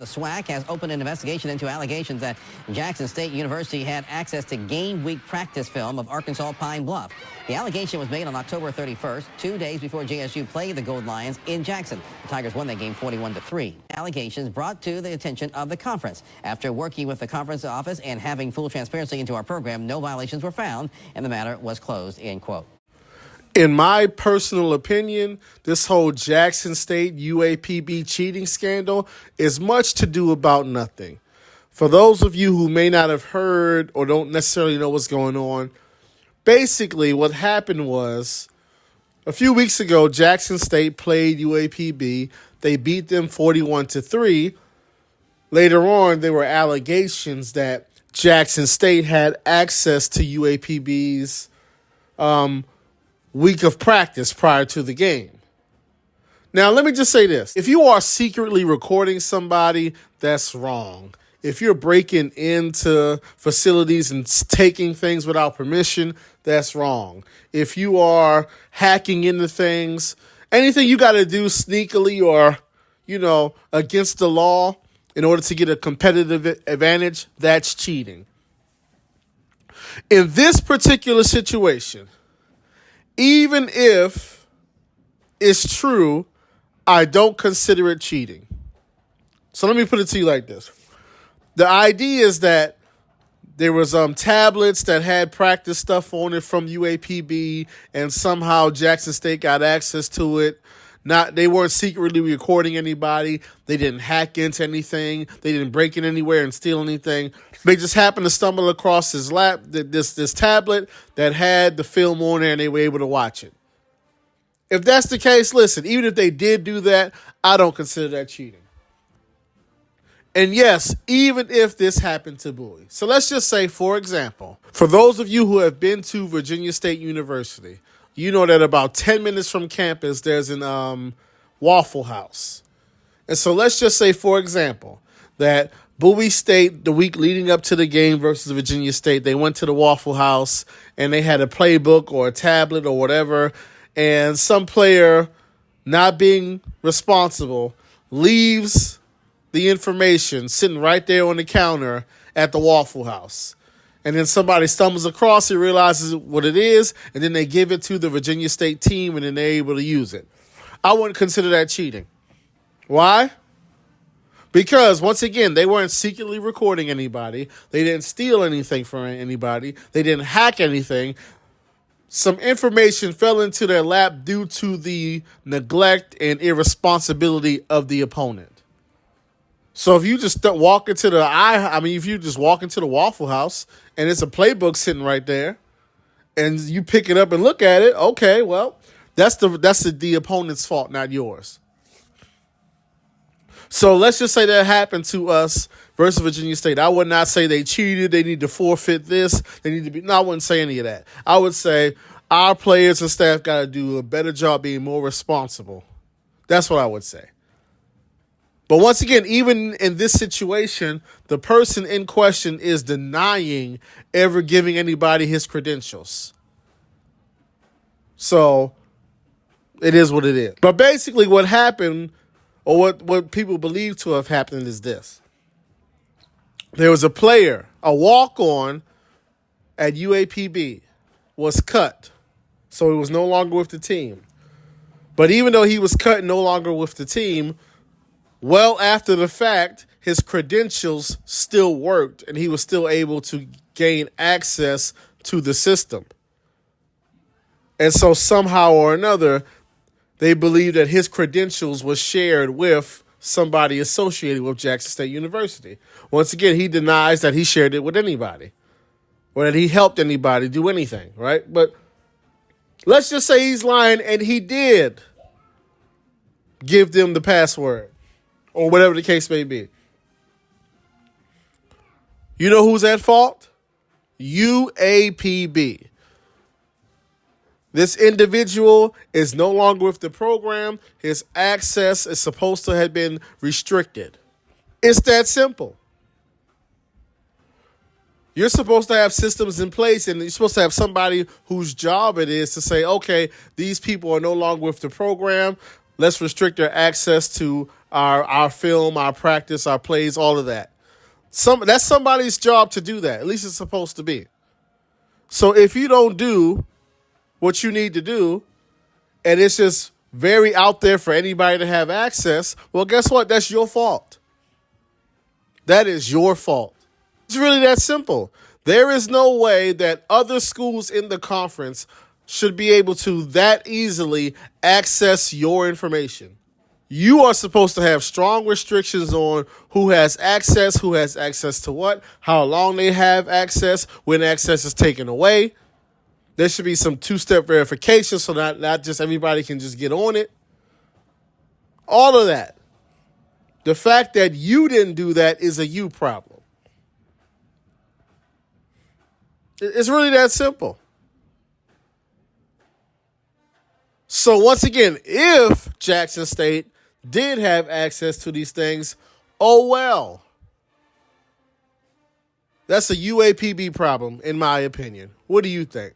The SWAC has opened an investigation into allegations that Jackson State University had access to game week practice film of Arkansas Pine Bluff. The allegation was made on October 31st, 2 days before JSU played the Gold Lions in Jackson. The Tigers won that game 41-3. Allegations brought to the attention of the conference. After working with the conference office and having full transparency into our program, no violations were found, and the matter was closed, end quote. In my personal opinion, this whole Jackson State UAPB cheating scandal is much to do about nothing. For those of you who may not have heard or don't necessarily know what's going on, basically what happened was a few weeks ago, Jackson State played UAPB. They beat them 41-3. Later on, there were allegations that Jackson State had access to UAPB's week of practice prior to the game. Now, let me just say this. If you are secretly recording somebody, that's wrong. If you're breaking into facilities and taking things without permission, that's wrong. If you are hacking into things, anything you got to do sneakily or, against the law in order to get a competitive advantage, that's cheating. In this particular situation, even if it's true, I don't consider it cheating. So let me put it to you like this. The idea is that there was tablets that had practice stuff on it from UAPB, and somehow Jackson State got access to it. They weren't secretly recording anybody. They didn't hack into anything. They didn't break in anywhere and steal anything. They just happened to stumble across this tablet that had the film on there, and they were able to watch it. If that's the case, listen, even if they did do that, I don't consider that cheating. And yes, even if this happened to Bowie. So let's just say, for example, for those of you who have been to Virginia State University, you know that about 10 minutes from campus, there's an Waffle House. And so let's just say, for example, that Bowie State, the week leading up to the game versus Virginia State, they went to the Waffle House and they had a playbook or a tablet or whatever, and some player, not being responsible, leaves the information sitting right there on the counter at the Waffle House. And then somebody stumbles across it, realizes what it is, and then they give it to the Virginia State team, and then they're able to use it. I wouldn't consider that cheating. Why? Because, once again, they weren't secretly recording anybody. They didn't steal anything from anybody. They didn't hack anything. Some information fell into their lap due to the neglect and irresponsibility of the opponent. So if you just walk into if you just walk into the Waffle House and it's a playbook sitting right there, and you pick it up and look at it, okay, well, that's the opponent's fault, not yours. So let's just say that happened to us versus Virginia State. I would not say they cheated. They need to forfeit this. They need to be. No, I wouldn't say any of that. I would say our players and staff got to do a better job being more responsible. That's what I would say. But once again, even in this situation, the person in question is denying ever giving anybody his credentials. So it is what it is. But basically what happened, or what people believe to have happened, is this. There was a player, a walk-on at UAPB, was cut. So he was no longer with the team. But even though he was cut and no longer with the team, well after the fact, his credentials still worked and he was still able to gain access to the system. And so somehow or another, they believe that his credentials was shared with somebody associated with Jackson State University. Once again, he denies that he shared it with anybody or that he helped anybody do anything, right? But let's just say he's lying and he did give them the password, or whatever the case may be. You know who's at fault? UAPB. This individual is no longer with the program. His access is supposed to have been restricted. It's that simple. You're supposed to have systems in place, and you're supposed to have somebody whose job it is to say, okay, these people are no longer with the program. Let's restrict their access to our film, our practice, our plays, all of that. That's somebody's job to do that. At least it's supposed to be. So if you don't do what you need to do, and it's just very out there for anybody to have access, well, guess what? That's your fault. That is your fault. It's really that simple. There is no way that other schools in the conference should be able to that easily access your information. You are supposed to have strong restrictions on who has access to what, how long they have access, when access is taken away. There should be some two-step verification so not just everybody can just get on it. All of that. The fact that you didn't do that is a you problem. It's really that simple. So once again, if Jackson State did have access to these things, oh well. That's a UAPB problem, in my opinion. What do you think?